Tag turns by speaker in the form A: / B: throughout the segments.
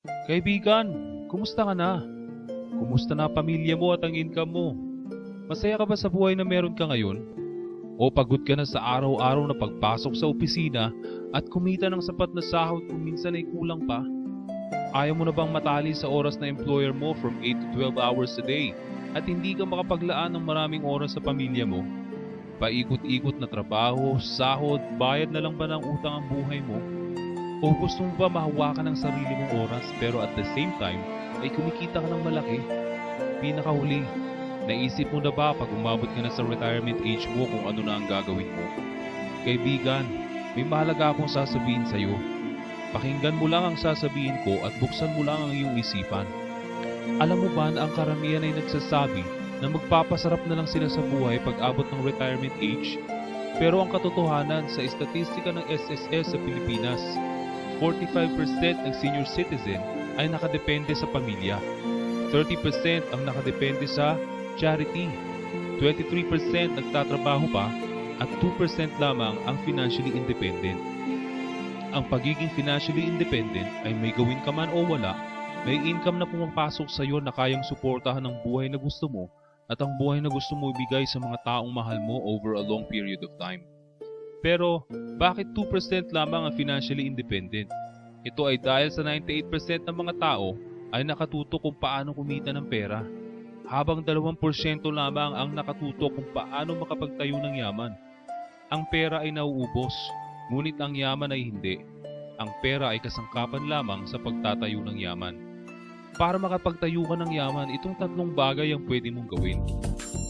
A: Kaibigan, kumusta ka na? Kumusta na ang pamilya mo at ang income mo? Masaya ka ba sa buhay na meron ka ngayon? O pagod ka na sa araw-araw na pagpasok sa opisina at kumita ng sapat na sahod kung minsan ay kulang pa? Ayaw mo na bang matali sa oras na employer mo from 8 to 12 hours a day at hindi ka makapaglaan ng maraming oras sa pamilya mo? Paikot-ikot na trabaho, sahod, bayad na lang ba ng utang ang buhay mo? O gusto mo ba mahawakan ng sarili mong oras pero at the same time ay kumikita ka ng malaki? Pinakahuli, naisip mo na ba pag umabot ka na sa retirement age mo kung ano na ang gagawin mo? Kaibigan, may mahalaga akong sasabihin sa iyo. Pakinggan mo lang ang sasabihin ko at buksan mo lang ang iyong isipan. Alam mo ba na ang karamihan ay nagsasabi na magpapasarap na lang sila sa buhay pag abot ng retirement age? Pero ang katotohanan sa estatistika ng SSS sa Pilipinas, 45% ng senior citizen ay nakadepende sa pamilya, 30% ang nakadepende sa charity, 23% nagtatrabaho pa, at 2% lamang ang financially independent. Ang pagiging financially independent ay may gawin ka man o wala, may income na pumapasok sa iyo na kayang suportahan ang buhay na gusto mo at ang buhay na gusto mo ibigay sa mga taong mahal mo over a long period of time. Pero, bakit 2% lamang ang financially independent? Ito ay dahil sa 98% ng mga tao ay nakatuto kung paano kumita ng pera, habang 2% lamang ang nakatuto kung paano makapagtayo ng yaman. Ang pera ay nauubos, ngunit ang yaman ay hindi. Ang pera ay kasangkapan lamang sa pagtatayo ng yaman. Para makapagtayo ka ng yaman, itong tatlong bagay ang pwede mong gawin.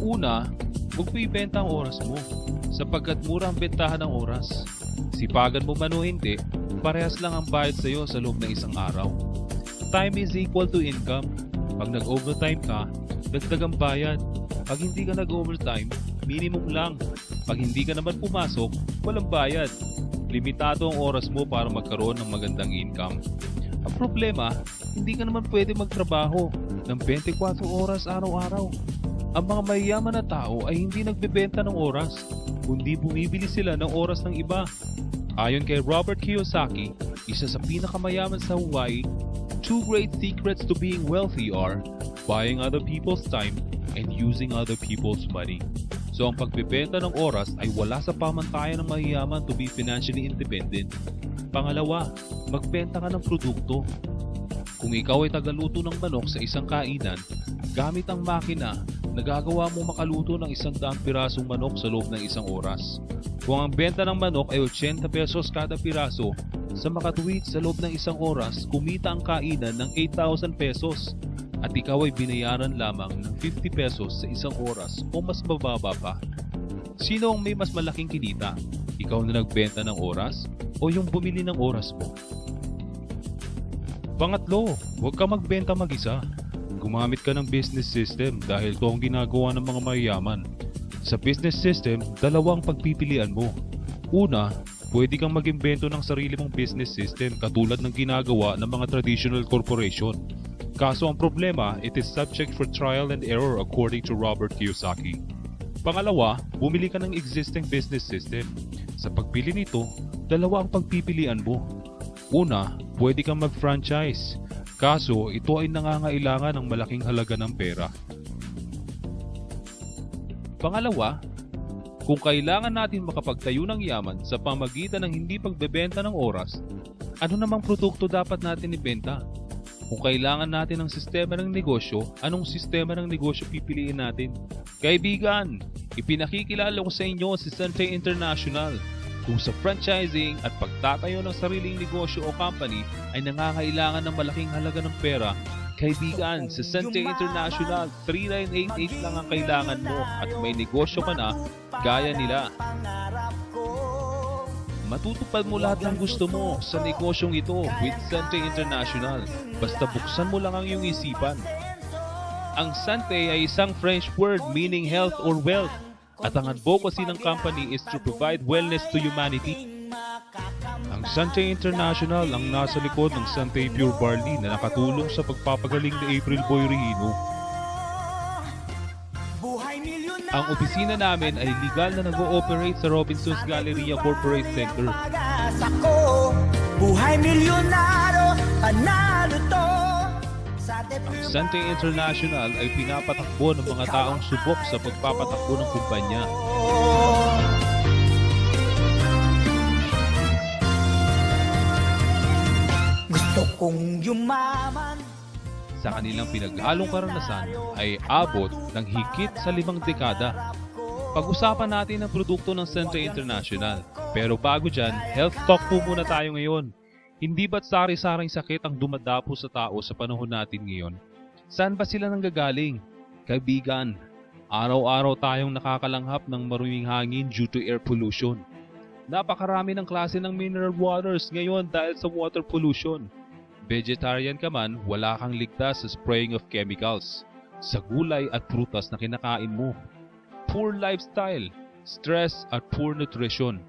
A: Una, huwag mo ibenta ang oras mo, sapagkat mura ang bentahan ng oras. Sipagan mo man o hindi, parehas lang ang bayad sa iyo sa loob ng isang araw. Time is equal to income. Pag nag-overtime ka, dagdag ang bayad. Pag hindi ka nag-overtime, minimum lang. Pag hindi ka naman pumasok, walang bayad. Limitado ang oras mo para magkaroon ng magandang income. Ang problema, hindi ka naman pwede magtrabaho ng 24 oras araw-araw. Ang mga mayayaman na tao ay hindi nagbebenta ng oras, kundi bumibili sila ng oras ng iba. Ayon kay Robert Kiyosaki, isa sa pinakamayaman sa Hawaii, 2 great secrets to being wealthy are buying other people's time and using other people's money. So ang pagbebenta ng oras ay wala sa pamantayan ng mayayaman to be financially independent. Pangalawa, magbenta ka ng produkto. Kung ikaw ay tagaluto ng manok sa isang kainan, gamit ang makina, nagagawa mo makaluto ng 100 pirasong manok sa loob ng isang oras. Kung ang benta ng manok ay 80 pesos kada piraso, sa makatuwid sa loob ng isang oras, kumita ang kainan ng 8,000 pesos at ikaw ay binayaran lamang ng 50 pesos sa isang oras o mas mababa pa. Sino ang may mas malaking kinita? Ikaw na nagbenta ng oras o yung bumili ng oras mo? Pangatlo, huwag ka magbenta mag-isa. Gumamit ka ng business system dahil ito ang ginagawa ng mga mayayaman. Sa business system, dalawang pagpipilian mo. Una, pwede kang mag-imbento ng sarili mong business system katulad ng ginagawa ng mga traditional corporation. Kaso ang problema, it is subject for trial and error according to Robert Kiyosaki. Pangalawa, bumili ka ng existing business system. Sa pagpili nito, dalawa ang pagpipilian mo. Una, pwede kang mag-franchise. Kaso, ito ay nangangailangan ng malaking halaga ng pera. Pangalawa, kung kailangan natin makapagtayo ng yaman sa pamagitan ng hindi pagbebenta ng oras, ano namang produkto dapat natin ibenta? Kung kailangan natin ng sistema ng negosyo, anong sistema ng negosyo pipiliin natin? Kaibigan, ipinakikilala ko sa inyo si Sante International. Kung sa franchising at pagtatayo ng sariling negosyo o company ay nangangailangan ng malaking halaga ng pera, kaibigan, sa Sante International, 3988 lang ang kailangan mo at may negosyo ka na gaya nila. Matutupad mo lahat ng gusto mo sa negosyong ito with Sante International. Basta buksan mo lang ang iyong isipan. Ang Sante ay isang French word meaning health or wealth. At ang advocacy ng company is to provide wellness to humanity. Ang Sante International ang nasa likod ng Sante Pure Barley na nakatulong sa pagpapagaling ni April Boy Rihino. Ang opisina namin ay legal na nag-ooperate sa Robinsons Galleria Corporate Center.
B: Buhay milyonaryo, Panalo to sa
A: Ang Sante International ay pinapatakbo ng mga taong subok sa pagpapatakbo ng kumpanya.
B: Gusto kong yumaman.
A: Sa kanilang pinaghalong karanasan ay abot ng higit sa 5 dekada. Pag-usapan natin ang produkto ng Sante International. Pero bago dyan, health talk po muna tayo ngayon. Hindi ba't sari-saring sakit ang dumadapo sa tao sa panahon natin ngayon? Saan ba sila nanggagaling? Kaibigan, araw-araw tayong nakakalanghap ng maruming hangin due to air pollution. Napakarami ng klase ng mineral waters ngayon dahil sa water pollution. Vegetarian ka man, wala kang ligtas sa spraying of chemicals sa gulay at prutas na kinakain mo. Poor lifestyle, stress at poor nutrition.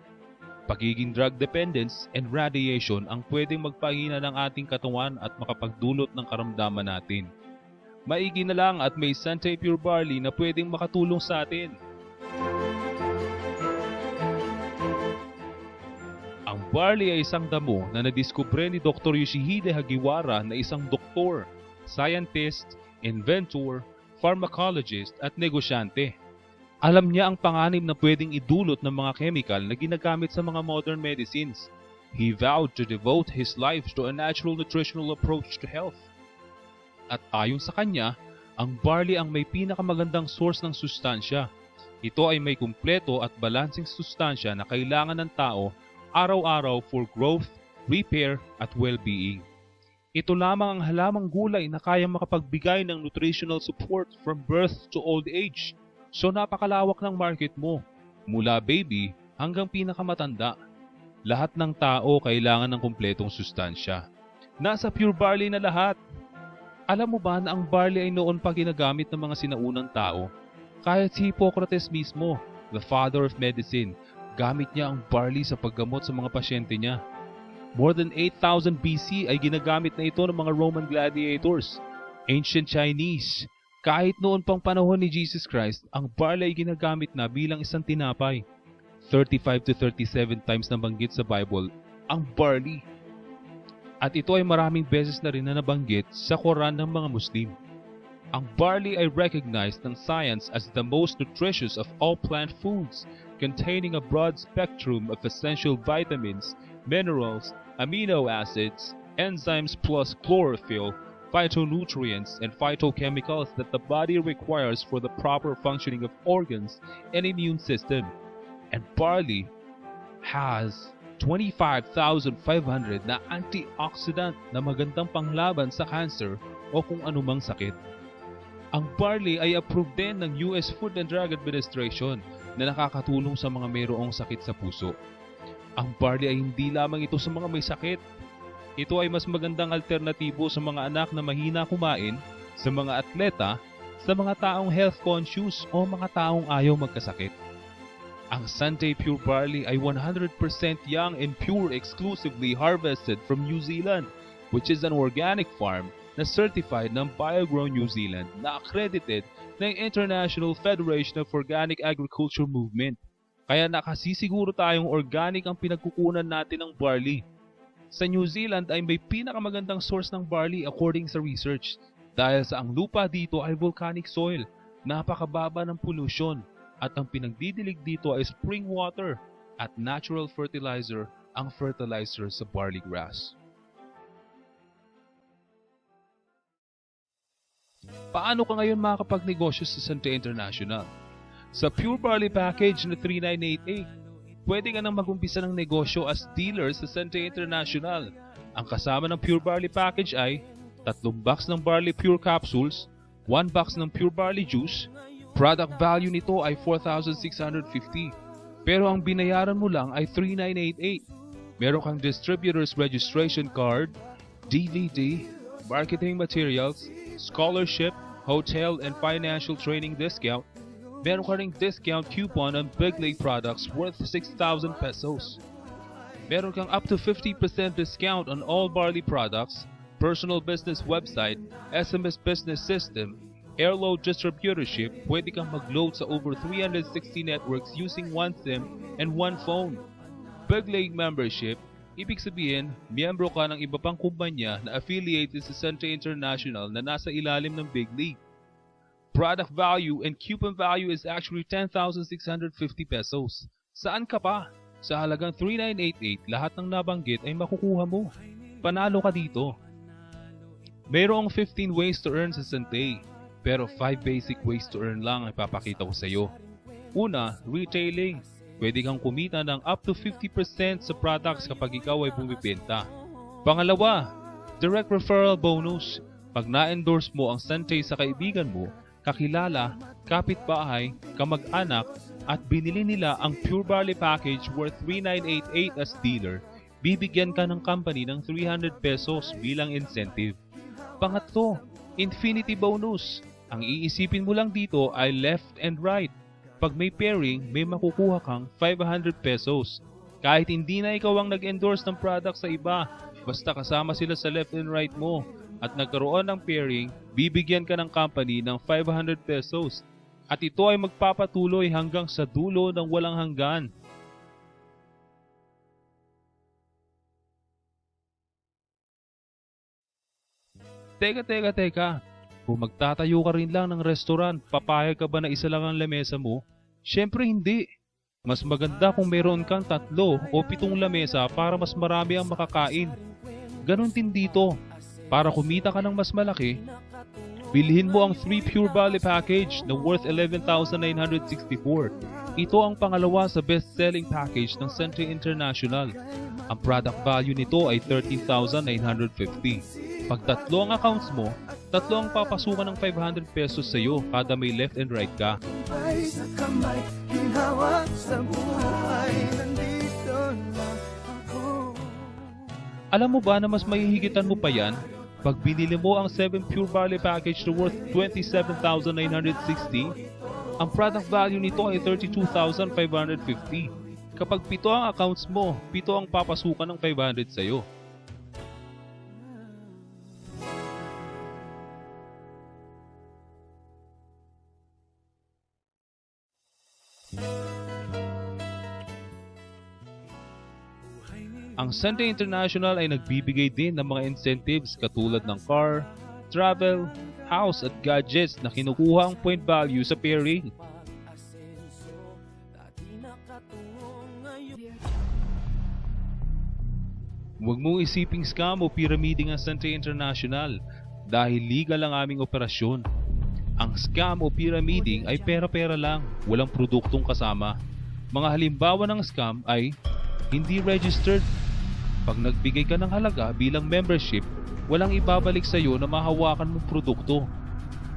A: Pagiging drug dependence and radiation ang pwedeng magpahina ng ating katawan at makapagdulot ng karamdaman natin. Maigi na lang at may Sante Pure Barley na pwedeng makatulong sa atin. Ang barley ay isang damo na nadiskubre ni Dr. Yoshihide Hagiwara na isang doktor, scientist, inventor, pharmacologist at negosyante. Alam niya ang panganib na pwedeng idulot ng mga chemical na ginagamit sa mga modern medicines. He vowed to devote his life to a natural nutritional approach to health. At ayon sa kanya, ang barley ang may pinakamagandang source ng sustansya. Ito ay may kumpleto at balansing sustansya na kailangan ng tao araw-araw for growth, repair at well-being. Ito lamang ang halamang gulay na kayang makapagbigay ng nutritional support from birth to old age. So napakalawak ng market mo, mula baby hanggang pinakamatanda. Lahat ng tao kailangan ng kumpletong sustansya. Nasa Pure Barley na lahat. Alam mo ba na ang barley ay noon pa ginagamit ng mga sinaunang tao? Kahit si Hippocrates mismo, the father of medicine, gamit niya ang barley sa paggamot sa mga pasyente niya. More than 8,000 BC ay ginagamit na ito ng mga Roman gladiators. Ancient Chinese. Kahit noon pang panahon ni Jesus Christ, ang barley ay ginagamit na bilang isang tinapay. 35 to 37 times na banggit sa Bible ang barley. At ito ay maraming beses na rin na nabanggit sa Quran ng mga Muslim. Ang barley ay recognized ng science as the most nutritious of all plant foods, containing a broad spectrum of essential vitamins, minerals, amino acids, enzymes plus chlorophyll, phytonutrients, and phytochemicals that the body requires for the proper functioning of organs and immune system. And barley has 25,500 na antioxidant na magandang panglaban sa cancer o kung anumang sakit. Ang barley ay approved din ng US Food and Drug Administration na nakakatulong sa mga mayroong sakit sa puso. Ang barley ay hindi lamang ito sa mga may sakit. Ito ay mas magandang alternatibo sa mga anak na mahina kumain, sa mga atleta, sa mga taong health conscious o mga taong ayaw magkasakit. Ang Sante Pure Barley ay 100% young and pure, exclusively harvested from New Zealand, which is an organic farm na certified ng BioGrow New Zealand na accredited ng International Federation of Organic Agriculture Movement. Kaya nakasisiguro tayong organic ang pinagkukunan natin ng barley. Sa New Zealand ay may pinakamagandang source ng barley according sa research dahil sa ang lupa dito ay volcanic soil, napakababa ng pollution at ang pinagdidilig dito ay spring water at natural fertilizer ang fertilizer sa barley grass. Paano ka ngayon makakapagnegosyo sa Sante International? Sa Pure Barley Package na 3988, pwede ka nang mag-umpisa ng negosyo as dealer sa Sante International. Ang kasama ng Pure Barley Package ay 3 box ng Barley Pure Capsules, 1 box ng Pure Barley Juice. Product value nito ay 4,650. Pero ang binayaran mo lang ay 3,988. Meron kang distributor's registration card, DVD, marketing materials, scholarship, hotel and financial training discount. Meron ka ring discount coupon on Big Lake products worth 6,000 pesos. Meron kang up to 50% discount on all barley products, personal business website, SMS business system, airload distributorship. Pwede kang mag-load sa over 360 networks using one SIM and one phone. Big Lake membership, Ibig sabihin, miyembro ka ng iba pang kumpanya na affiliated sa Sante International na nasa ilalim ng Big League. Product value and coupon value is actually 10,650 pesos. Saan ka pa? Sa halagang 3,988, lahat ng nabanggit ay makukuha mo. Panalo ka dito. Mayroong 15 ways to earn sa Sante, pero 5 basic ways to earn lang ay papakita ko sa iyo. Una, retailing. Pwede kang kumita ng up to 50% sa products kapag ikaw ay bumibenta. Pangalawa, direct referral bonus. Pag na-endorse mo ang Sante sa kaibigan mo, kakilala, kapitbahay, kamag-anak, at binili nila ang Pure Barley package worth 3,988 as dealer, bibigyan ka ng company ng 300 pesos bilang incentive. Pangatlo, infinity bonus. Ang iisipin mo lang dito ay left and right. Pag may pairing, may makukuha kang 500 pesos. Kahit hindi na ikaw ang nag-endorse ng product sa iba, basta kasama sila sa left and right mo at nagkaroon ng pairing, bibigyan ka ng company ng 500 pesos. At ito ay magpapatuloy hanggang sa dulo ng walang hanggan. Teka. Kung magtatayo ka rin lang ng restaurant, papayag ka ba na isa lang ang lamesa mo? Siyempre hindi. Mas maganda kung meron kang 3 o 7 lamesa para mas marami ang makakain. Ganon din dito. Para kumita ka ng mas malaki, bilhin mo ang 3 Pure Barley package na worth 11,964. Ito ang pangalawa sa best-selling package ng Sante International. Ang product value nito ay 13,950. Pag 3 ang accounts mo, 3 ang papasukan ng 500 pesos sa iyo kada may left and right ka. Alam mo ba na mas mahihigitan mo pa yan? Pag binili mo ang 7 Pure Barley package na worth 27,960, ang product value nito ay 32,550. Kapag 7 ang accounts mo, 7 ang papasukan ng 500 sa iyo. Ang Sante International ay nagbibigay din ng mga incentives katulad ng car, travel, house at gadgets na kinukuha ang point value sa pairing. Huwag mong isiping scam o pyramiding ang Sante International dahil legal ang aming operasyon. Ang scam o pyramiding ay pera-pera lang, walang produktong kasama. Mga halimbawa ng scam ay hindi registered. Pag nagbigay ka ng halaga bilang membership, walang ibabalik sa iyo na mahawakan mong produkto.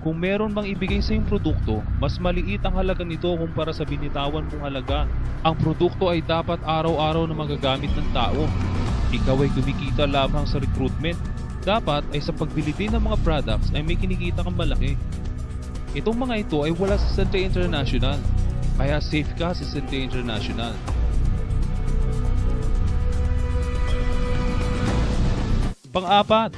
A: Kung meron mang ibigay sa iyong produkto, mas maliit ang halaga nito kumpara sa binitawan mong halaga. Ang produkto ay dapat araw-araw na magagamit ng tao. Ikaw ay kumikita lamang sa recruitment. Dapat ay sa pagbili din ng mga products ay may kinikita kang malaki. Itong mga ito ay wala sa Sante International, kaya safe ka sa Sante International. Pang-apat,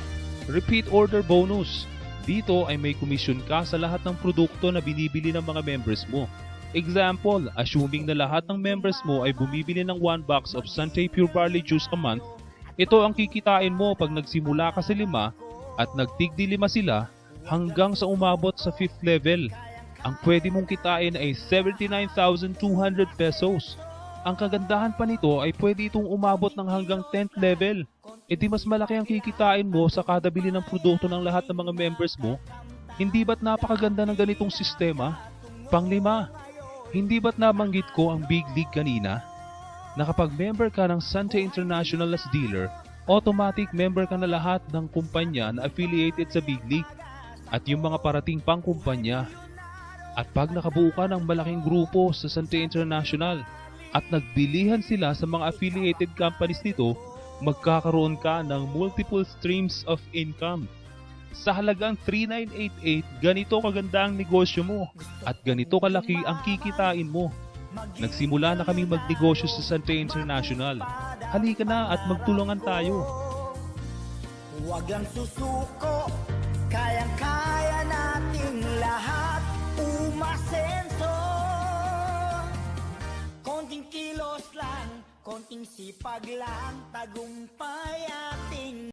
A: repeat order bonus. Dito ay may komisyon ka sa lahat ng produkto na binibili ng mga members mo. Example, assuming na lahat ng members mo ay bumibili ng 1 box of Sante Pure Barley Juice a month, ito ang kikitain mo pag nagsimula ka sa 5 at nagtigdi 5 sila hanggang sa umabot sa 5th level. Ang pwede mong kitain ay 79,200 pesos. Ang kagandahan pa nito ay pwede itong umabot ng hanggang 10th level. E di mas malaki ang kikitain mo sa kada bili ng produkto ng lahat ng mga members mo. Hindi ba't napakaganda ng ganitong sistema? Pang-5, hindi ba't nabanggit ko ang Big League kanina? Na kapag member ka ng Sante International as dealer, automatic member ka na lahat ng kumpanya na affiliated sa Big League at yung mga parating pang kumpanya. At pag nakabuo ka ng malaking grupo sa Sante International at nagbilihan sila sa mga affiliated companies nito, magkakaroon ka ng multiple streams of income. Sa halagang 3,988, ganito kaganda ang negosyo mo at ganito kalaki ang kikitain mo. Nagsimula na kaming magnegosyo sa Sante International. Halika na at magtulungan tayo.
B: Huwag lang susuko, kayang-kaya nating lahat umasenso. Konting kilos lang, konting sipag lang, tagumpay ating